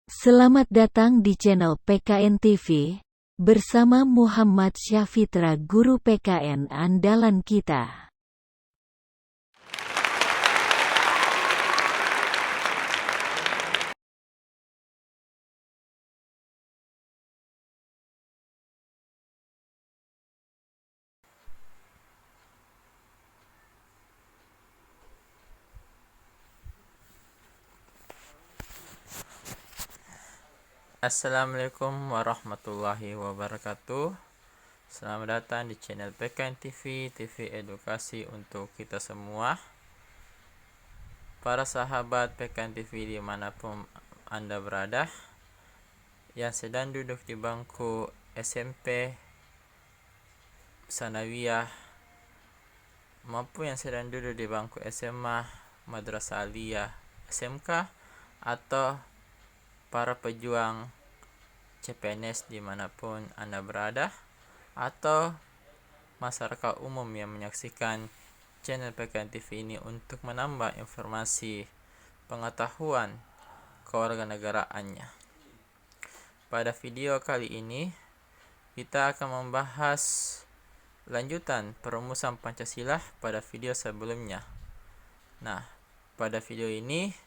Selamat datang di channel PKN TV, bersama Muhammad Syafitra, guru PKN andalan kita. Assalamualaikum warahmatullahi wabarakatuh. Selamat datang di channel PKN TV, TV edukasi untuk kita semua. Para sahabat PKN TV dimanapun Anda berada, yang sedang duduk di bangku SMP, Sanawiyah, maupun yang sedang duduk di bangku SMA, Madrasah Aliyah, SMK, atau para pejuang CPNS dimanapun Anda berada, atau masyarakat umum yang menyaksikan channel PKN TV ini untuk menambah informasi pengetahuan kewarganegaraannya. Pada video kali ini kita akan membahas lanjutan perumusan Pancasila pada video sebelumnya. Nah, pada video ini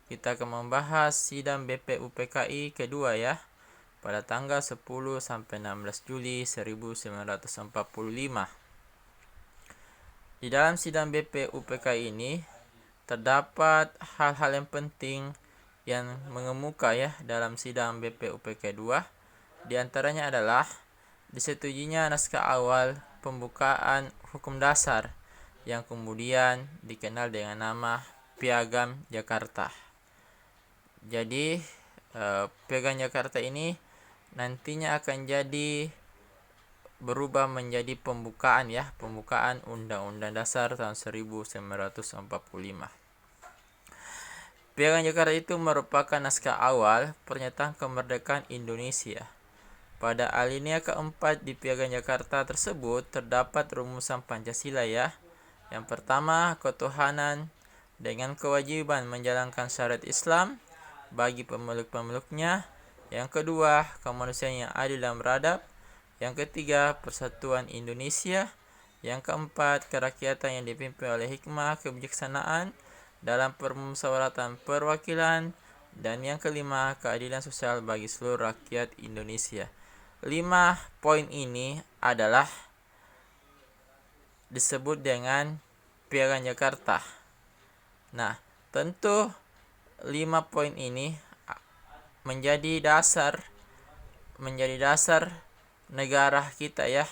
kita akan membahas sidang BPUPKI kedua ya, pada tanggal 10 sampai 16 Juli 1945. Di dalam sidang BPUPKI ini terdapat hal-hal yang penting yang mengemuka ya dalam sidang BPUPKI 2. Di antaranya adalah disetujuinya naskah awal pembukaan hukum dasar yang kemudian dikenal dengan nama Piagam Jakarta. Jadi Piagam Jakarta ini nantinya akan jadi berubah menjadi pembukaan Undang-Undang Dasar tahun 1945. Piagam Jakarta itu merupakan naskah awal pernyataan kemerdekaan Indonesia. Pada alinea keempat di Piagam Jakarta tersebut terdapat rumusan Pancasila ya. Yang pertama, ketuhanan dengan kewajiban menjalankan syariat Islam bagi pemeluk-pemeluknya. Yang kedua, kemanusiaan yang adil dan beradab. Yang ketiga, persatuan Indonesia. Yang keempat, kerakyatan yang dipimpin oleh hikmah kebijaksanaan dalam permusyawaratan perwakilan. Dan yang kelima, keadilan sosial bagi seluruh rakyat Indonesia. 5 poin ini adalah disebut dengan Piagam Jakarta. Nah, tentu 5 poin ini menjadi dasar negara kita ya.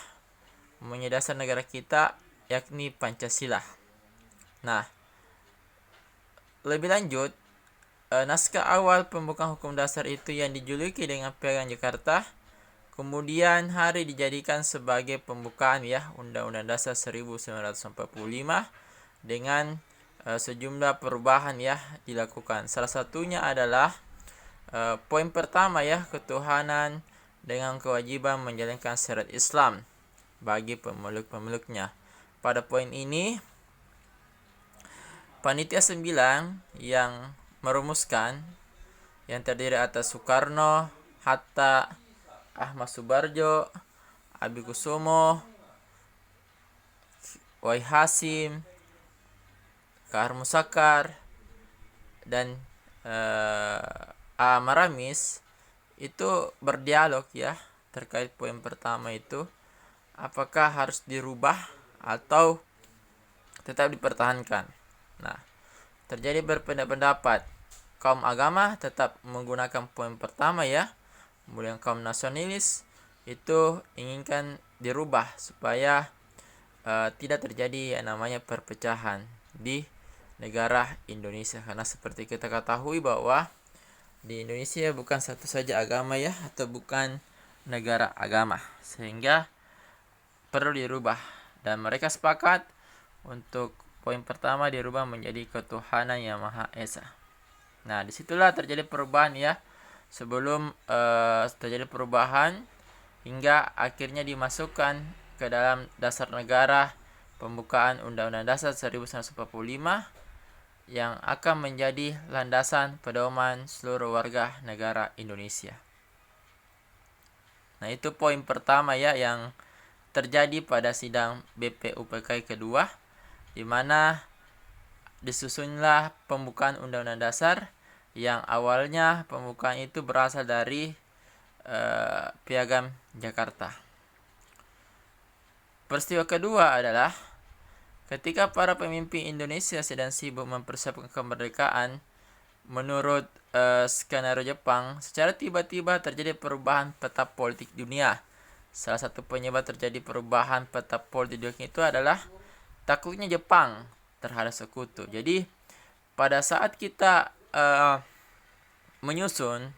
Menjadi dasar negara kita, yakni Pancasila. Nah, lebih lanjut, naskah awal pembukaan hukum dasar itu yang dijuluki dengan Piagam Jakarta kemudian hari dijadikan sebagai pembukaan ya Undang-Undang Dasar 1945 dengan sejumlah perubahan ya dilakukan. Salah satunya adalah poin pertama ya, ketuhanan dengan kewajiban menjalankan syariat Islam bagi pemeluk-pemeluknya. Pada poin ini Panitia 9 yang merumuskan, yang terdiri atas Soekarno, Hatta, Ahmad Subarjo, Abi Kusumo, Wai Hasim, Kahar Musakar, dan A. Maramis, itu berdialog ya terkait poin pertama itu, apakah harus dirubah atau tetap dipertahankan. Nah, terjadi berpendapat. Kaum agama tetap menggunakan poin pertama ya. Kemudian kaum nasionalis itu inginkan dirubah supaya tidak terjadi yang namanya perpecahan di negara Indonesia. Karena seperti kita ketahui bahwa di Indonesia bukan satu saja agama ya, atau bukan negara agama, sehingga perlu dirubah. Dan mereka sepakat untuk poin pertama dirubah menjadi ketuhanan yang Maha Esa. Nah, disitulah terjadi perubahan ya. Sebelum terjadi perubahan hingga akhirnya dimasukkan ke dalam dasar negara pembukaan Undang-Undang Dasar 1945 yang akan menjadi landasan pedoman seluruh warga negara Indonesia. Nah, itu poin pertama ya yang terjadi pada sidang BPUPKI kedua, di mana disusunlah pembukaan Undang-Undang Dasar yang awalnya pembukaan itu berasal dari Piagam Jakarta. Peristiwa kedua adalah ketika para pemimpin Indonesia sedang sibuk mempersiapkan kemerdekaan, menurut skenario Jepang, secara tiba-tiba terjadi perubahan peta politik dunia. Salah satu penyebab terjadi perubahan peta politik dunia itu adalah takluknya Jepang terhadap sekutu. Jadi pada saat kita menyusun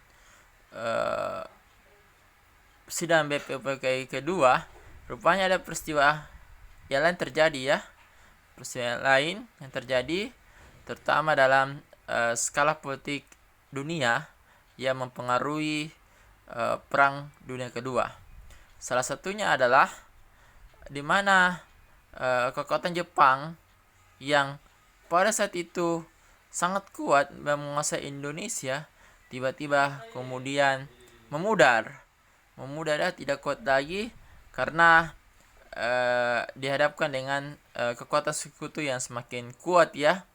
sidang BPUPKI kedua, rupanya ada peristiwa yang lain terjadi ya. Peristiwa lain yang terjadi terutama dalam skala politik dunia yang mempengaruhi Perang Dunia Kedua. Salah satunya adalah di mana kekuatan Jepang yang pada saat itu sangat kuat menguasai Indonesia tiba-tiba kemudian memudar tidak kuat lagi karena dihadapkan dengan kekuatan sekutu yang semakin kuat ya.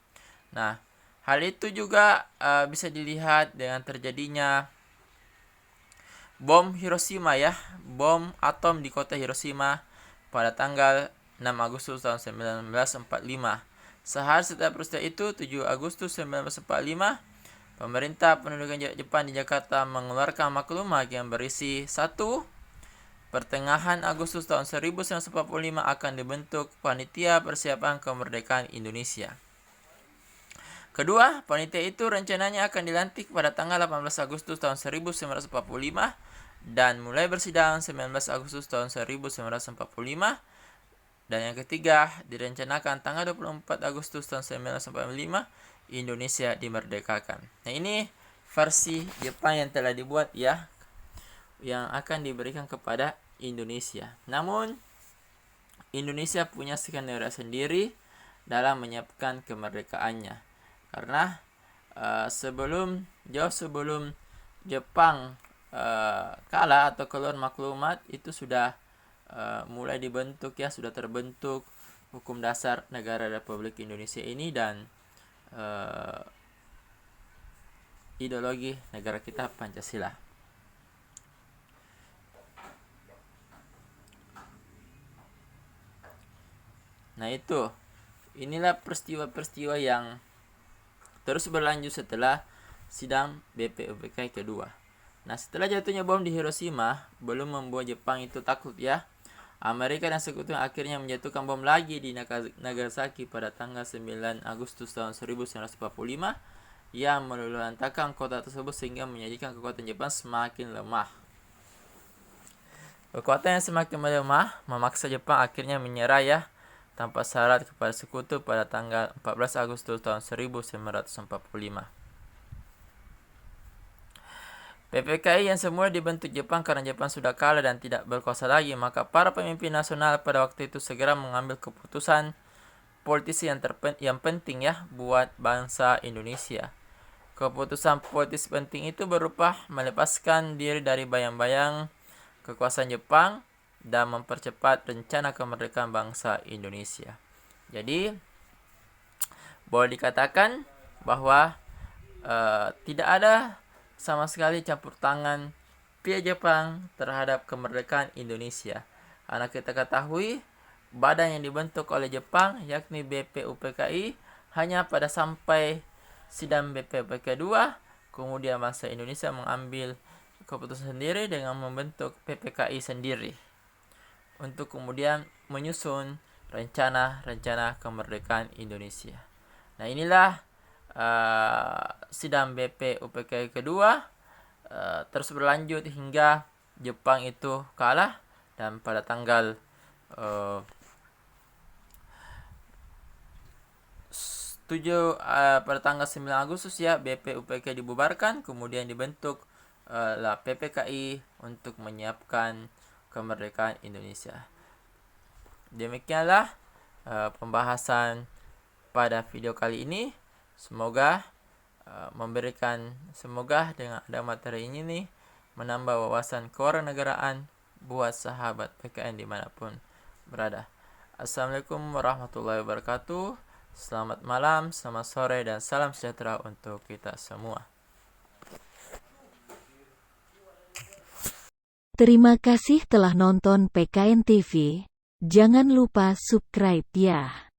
Nah, hal itu juga bisa dilihat dengan terjadinya bom Hiroshima ya, bom atom di kota Hiroshima pada tanggal 6 Agustus tahun 1945. Sehari setelah peristiwa itu, 7 Agustus 1945, pemerintah pendudukan Jepang di Jakarta mengeluarkan maklumat yang berisi 1. Pertengahan Agustus tahun 1945 akan dibentuk Panitia Persiapan Kemerdekaan Indonesia. Kedua, panitia itu rencananya akan dilantik pada tanggal 18 Agustus tahun 1945 dan mulai bersidang 19 Agustus tahun 1945. Dan yang ketiga, direncanakan tanggal 24 Agustus tahun 1945 Indonesia dimerdekakan. Nah, ini versi Jepang yang telah dibuat ya, yang akan diberikan kepada Indonesia. Namun Indonesia punya skenario sendiri dalam menyiapkan kemerdekaannya, karena jauh sebelum Jepang kalah atau keluar maklumat itu sudah mulai dibentuk ya, sudah terbentuk hukum dasar negara Republik Indonesia ini dan ideologi negara kita Pancasila. Nah, inilah peristiwa-peristiwa yang terus berlanjut setelah sidang BPUPKI kedua. Nah, setelah jatuhnya bom di Hiroshima, belum membuat Jepang itu takut ya. Amerika dan sekutu akhirnya menjatuhkan bom lagi di Nagasaki pada tanggal 9 Agustus tahun 1945 yang meluluhlantakkan kota tersebut sehingga menjadikan kekuatan Jepang semakin lemah. Kekuatan yang semakin melemah memaksa Jepang akhirnya menyerah ya, tanpa syarat kepada sekutu pada tanggal 14 Agustus tahun 1945. PPKI yang semula dibentuk Jepang karena Jepang sudah kalah dan tidak berkuasa lagi, maka para pemimpin nasional pada waktu itu segera mengambil keputusan politis yang penting ya buat bangsa Indonesia. Keputusan politis penting itu berupa melepaskan diri dari bayang-bayang kekuasaan Jepang dan mempercepat rencana kemerdekaan bangsa Indonesia. Jadi boleh dikatakan bahwa tidak ada sama sekali campur tangan pihak Jepang terhadap kemerdekaan Indonesia. Karena kita ketahui badan yang dibentuk oleh Jepang yakni BPUPKI hanya pada sampai sidang BPUPKI 2, kemudian bangsa Indonesia mengambil keputusan sendiri dengan membentuk PPKI sendiri untuk kemudian menyusun rencana kemerdekaan Indonesia. Nah, inilah sidang BPUPKI kedua terus berlanjut hingga Jepang itu kalah dan pada tanggal 9 Agustus ya BPUPKI dibubarkan, kemudian dibentuk PPKI untuk menyiapkan kemerdekaan Indonesia. Demikianlah pembahasan pada video kali ini. Semoga semoga dengan ada materi ini nih menambah wawasan kewarganegaraan buat sahabat PKN dimanapun berada. Assalamualaikum warahmatullahi wabarakatuh. Selamat malam, selamat sore, dan salam sejahtera untuk kita semua. Terima kasih telah nonton PKN TV. Jangan lupa subscribe ya.